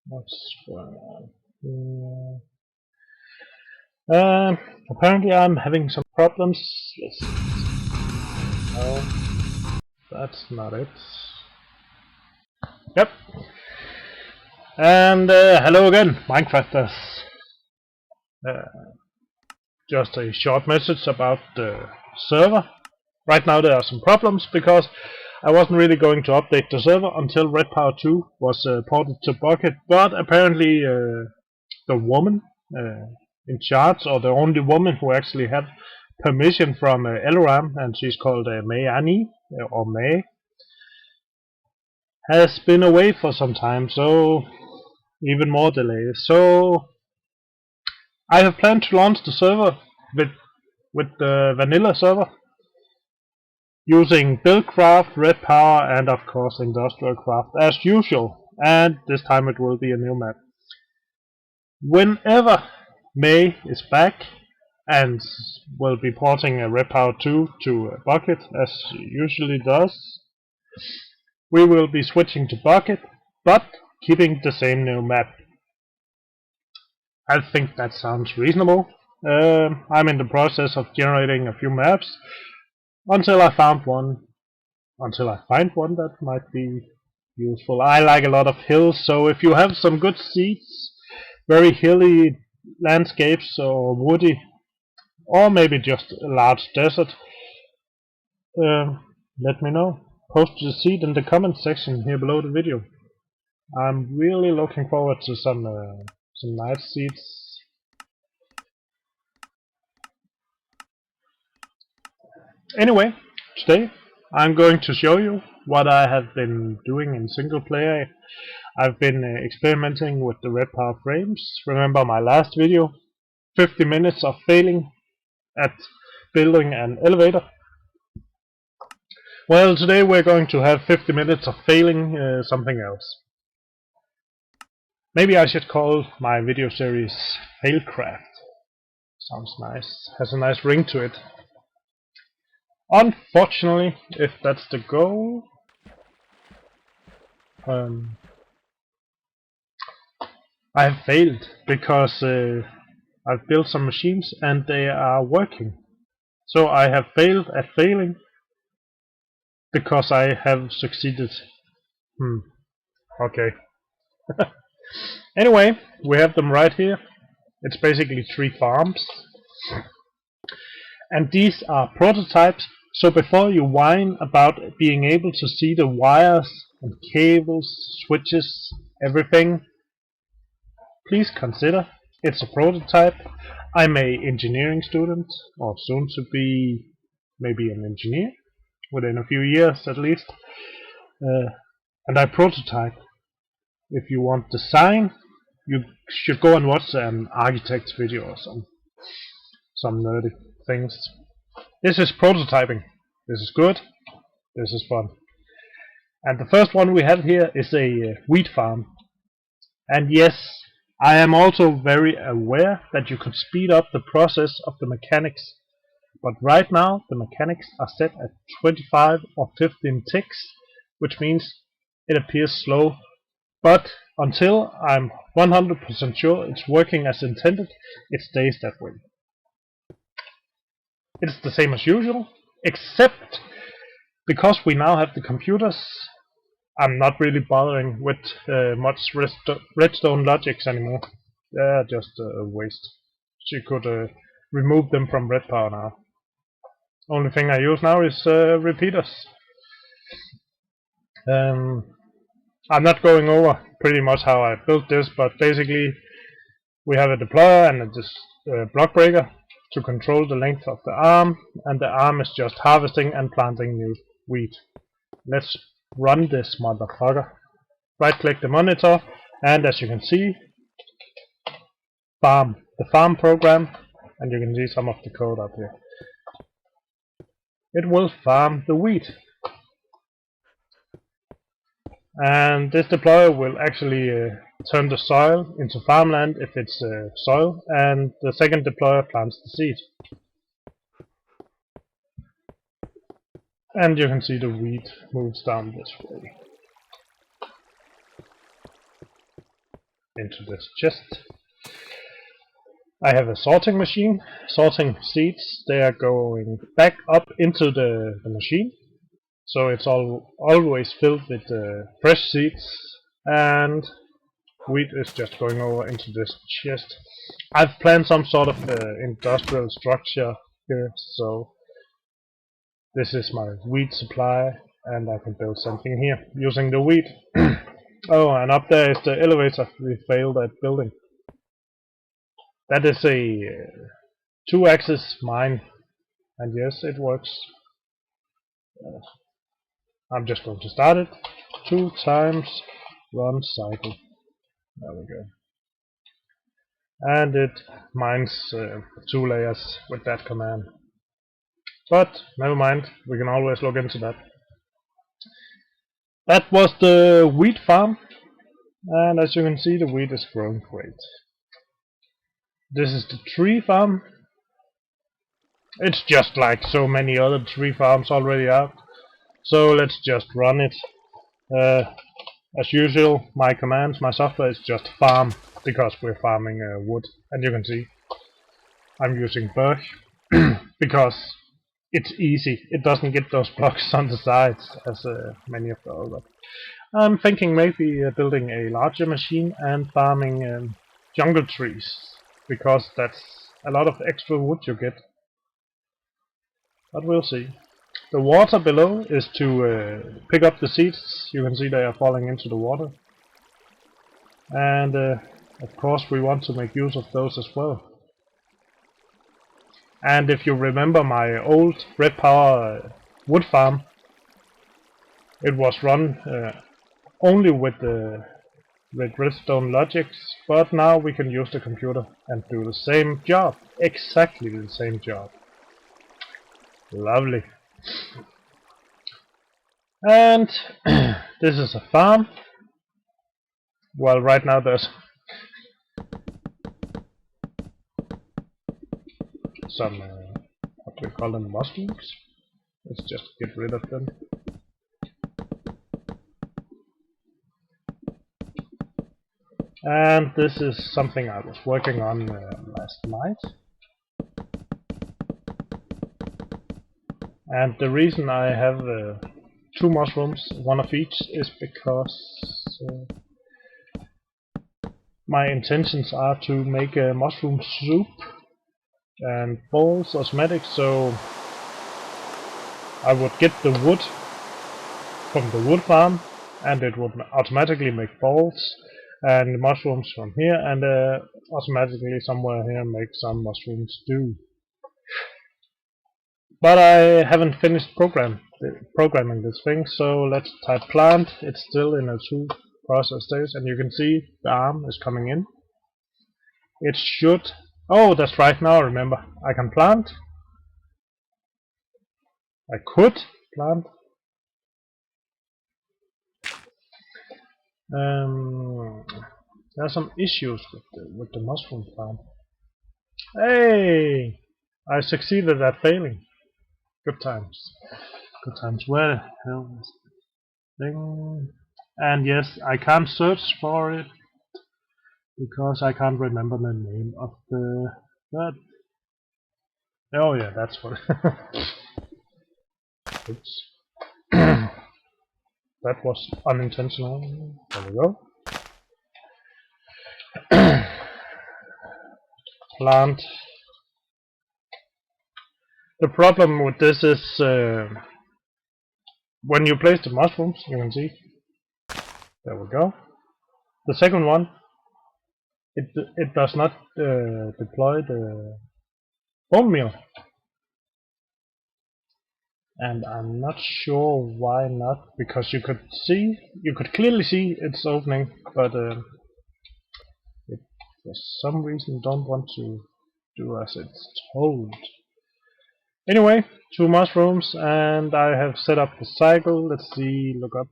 What's going on here? Apparently I'm having some problems. Let's see. No, that's not it. Yep. And hello again, Minecrafters. Uh, just a short message about the server. Right now there are some problems because I wasn't really going to update the server until REDPOWER 2 was ported to Bucket, but apparently the woman in charge, or the only woman who actually had permission from Elram, and she's called May Annie, or May, has been away for some time, so even more delays. So I have planned to launch the server with the vanilla server, using Buildcraft, REDPOWER, and of course Industrial Craft as usual, and this time it will be a new map. Whenever May is back and will be porting a REDPOWER 2 to Bucket as she usually does, we will be switching to Bucket, but keeping the same new map. I think that sounds reasonable. I'm in the process of generating a few maps until I find one that might be useful. I like a lot of hills, so if you have some good seeds, very hilly landscapes or woody, or maybe just a large desert, let me know. Post the seed in the comment section here below the video. I'm really looking forward to some nice seeds. Anyway, today I'm going to show you what I have been doing in single player. I've been experimenting with the REDPOWER frames. Remember my last video? 50 minutes of failing at building an elevator. Well, today we're going to have 50 minutes of failing something else. Maybe I should call my video series Failcraft. Sounds nice. Has a nice ring to it. Unfortunately, if that's the goal, I have failed because I've built some machines and they are working. So I have failed at failing because I have succeeded. Okay. Anyway, we have them right here. It's basically 3 farms. And these are prototypes, so before you whine about being able to see the wires and cables, switches, everything, please consider it's a prototype. I'm a engineering student, or soon to be maybe an engineer, within a few years at least, and I prototype. If you want design, you should go and watch an architect's video or some nerdy things. This is prototyping. This is good. This is fun. And the first one we have here is a wheat farm. And yes, I am also very aware that you could speed up the process of the mechanics. But right now the mechanics are set at 25 or 15 ticks, which means it appears slow. But until I'm 100% sure it's working as intended, it stays that way. It's the same as usual, except because we now have the computers, I'm not really bothering with much redstone logics anymore. They're just a waste. You could remove them from REDPOWER now. Only thing I use now is repeaters. I'm not going over pretty much how I built this, but basically we have a deployer and a block breaker to control the length of the arm, and the arm is just harvesting and planting new wheat. Let's run this motherfucker. Right click the monitor, and as you can see, farm. The farm program, and you can see some of the code up here. It will farm the wheat. And this deployer will actually turn the soil into farmland if it's soil, and the second deployer plants the seed. And you can see the wheat moves down this way. into this chest. I have a sorting machine, sorting seeds. They are going back up into the machine, so it's always filled with fresh seeds, and wheat is just going over into this chest. I've planned some sort of industrial structure here, so this is my wheat supply, and I can build something here using the wheat. Oh, and up there is the elevator we failed at building. That is a 2-axis mine, and yes, it works. I'm just going to start it. 2 times run cycle. There we go. And it mines 2 layers with that command. But never mind, we can always look into that. That was the wheat farm, and as you can see, the wheat is growing great. This is the tree farm. It's just like so many other tree farms already out, so let's just run it. As usual, my commands, my software is just farm, because we're farming wood, and you can see I'm using birch because it's easy. It doesn't get those blocks on the sides as many of the other. I'm thinking maybe building a larger machine and farming jungle trees, because that's a lot of extra wood you get. But we'll see. The water below is to pick up the seeds. You can see they are falling into the water. And of course we want to make use of those as well. And if you remember my old REDPOWER wood farm, it was run only with redstone logics, but now we can use the computer and do the same job, exactly the same job. Lovely. And this is a farm. Well, right now there's some what do we call them, mushrooms. Let's just get rid of them. And this is something I was working on last night. And the reason I have 2 mushrooms, 1 of each, is because my intentions are to make a mushroom soup and balls cosmetics, so I would get the wood from the wood farm, and it would automatically make balls and mushrooms from here, and automatically somewhere here make some mushroom stew. But I haven't finished programming this thing, so let's type plant. It's still in a 2 process stage, and you can see the arm is coming in. It should... Oh, that's right, now I remember. I can plant. I could plant. There are some issues with the mushroom farm. Hey! I succeeded at failing. Good times. Good times. Where the hell is the thing? And yes, I can't search for it because I can't remember the name of the bird. Oh yeah, that's what. Oops. That was unintentional. There we go. Plant. The problem with this is when you place the mushrooms, you can see. There we go. The second one, it does not deploy the bone meal, and I'm not sure why not. Because you could clearly see it's opening, but it for some reason don't want to do as it's told. Anyway, 2 mushrooms, and I have set up the cycle. Let's see, look up.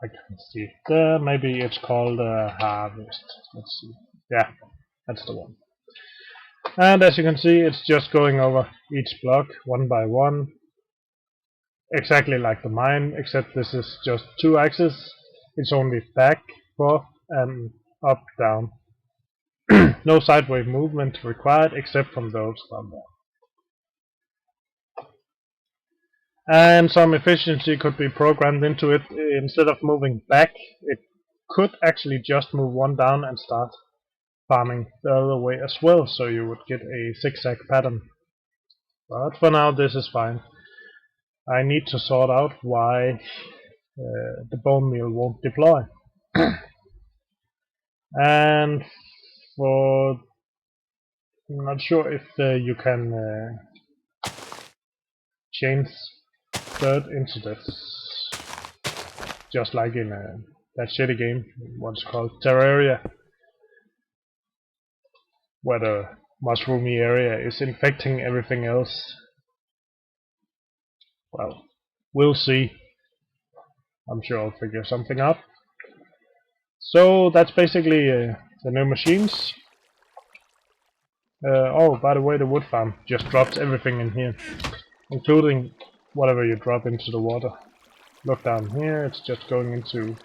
I can see it there. Maybe it's called harvest. Let's see. Yeah, that's the one. And as you can see, it's just going over each block one by one, exactly like the mine, except this is just 2 axes. It's only back, forth, and up, down. No sideways movement required except from those down there. And some efficiency could be programmed into it. Instead of moving back, it could actually just move one down and start farming the other way as well, so you would get a zigzag pattern. But for now this is fine. I need to sort out why the bone meal won't deploy. And for I'm not sure if you can change dirt into this, just like in that shitty game, what's called Terraria, where the mushroomy area is infecting everything else. Well, we'll see. I'm sure I'll figure something out. So that's basically the new machines. Oh, by the way, the wood farm just drops everything in here, including whatever you drop into the water. Look down here, it's just going into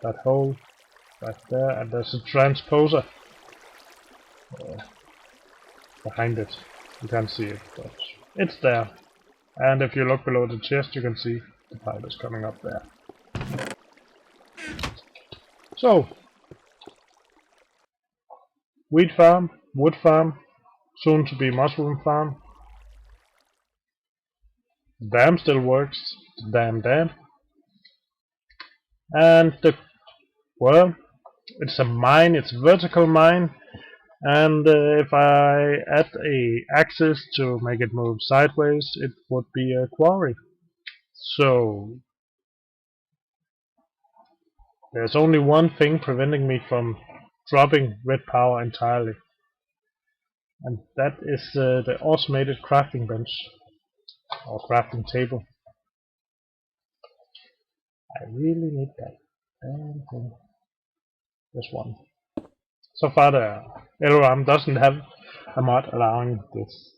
that hole right there, and there's a transposer behind it. You can't see it, but it's there. And if you look below the chest, you can see the pipe is coming up there. So, wheat farm, wood farm, soon to be mushroom farm. The dam still works, the dam. And well, it's a mine, it's a vertical mine, and if I add a axis to make it move sideways, it would be a quarry. So there's only one thing preventing me from dropping red power entirely, and that is the automated crafting bench or crafting table. I really need that. And this one. So far the LRAM doesn't have a mod allowing this,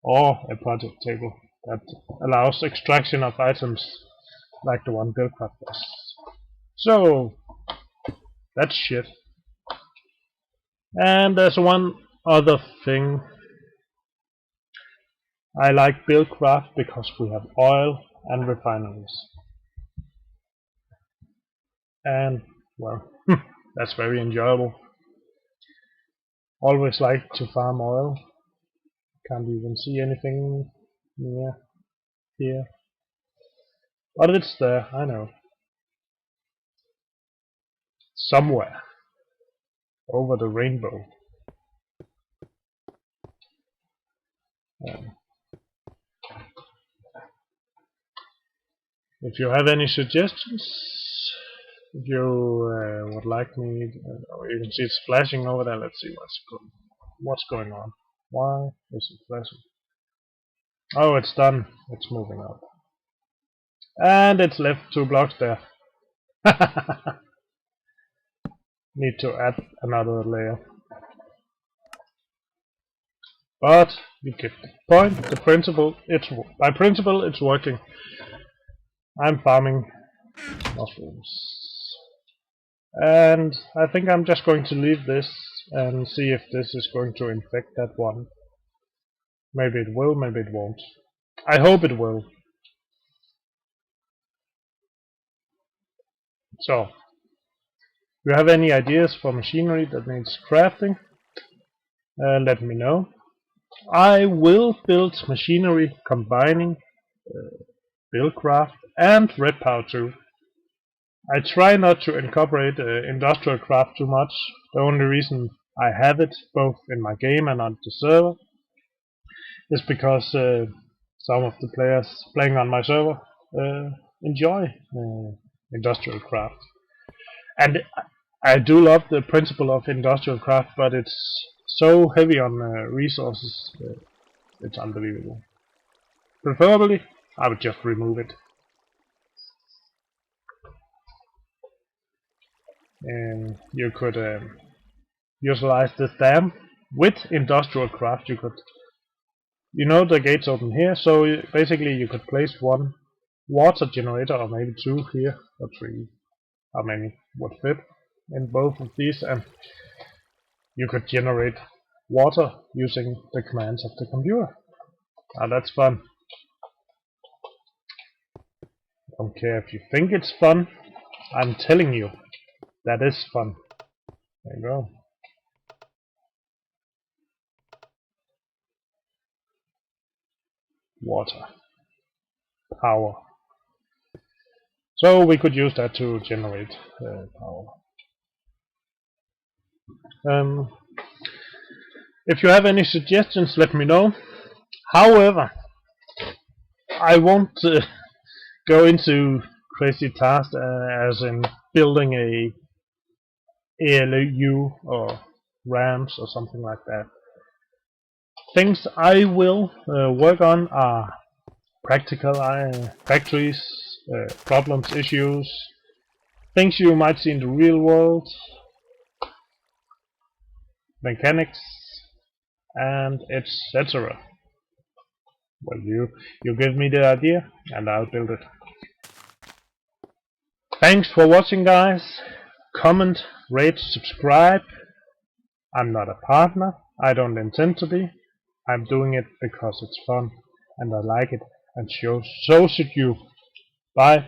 or a project table that allows extraction of items like the one Buildcraft does. So that's shit. And there's one other thing. I like Buildcraft because we have oil and refineries. And well, that's very enjoyable. Always like to farm oil. Can't even see anything near here. But it's there, I know. Somewhere. Over the rainbow. If you have any suggestions, if you would like me, you can see it's flashing over there. Let's see what's going on. Why is it flashing? Oh, it's done. It's moving up. And it's left 2 blocks there. Need to add another layer. But you get the point, the principle, by principle it's working. I'm farming mushrooms. And I think I'm just going to leave this and see if this is going to infect that one. Maybe it will, maybe it won't. I hope it will. So, if you have any ideas for machinery that needs crafting, let me know. I will build machinery combining Buildcraft and REDPOWER 2. I try not to incorporate industrial craft too much. The only reason I have it both in my game and on the server is because some of the players playing on my server enjoy industrial craft. And I do love the principle of industrial craft, but it's so heavy on resources, it's unbelievable. Preferably, I would just remove it. And you could utilize this dam with industrial craft. You could, the gates open here, so basically you could place one water generator, or maybe 2 here, or 3. how many would fit in both of these, and you could generate water using the commands of the computer. Now that's fun. Don't care if you think it's fun, I'm telling you, that is fun. There you go. Water. Power. So we could use that to generate power. If you have any suggestions, let me know. However, I won't go into crazy tasks as in building a ALU or RAMs or something like that. Things I will work on are practical factories, problems, issues, things you might see in the real world, mechanics, and etc. Well, you give me the idea and I'll build it. Thanks for watching, guys. Comment, rate, subscribe. I'm not a partner. I don't intend to be. I'm doing it because it's fun and I like it, and so should you. Bye.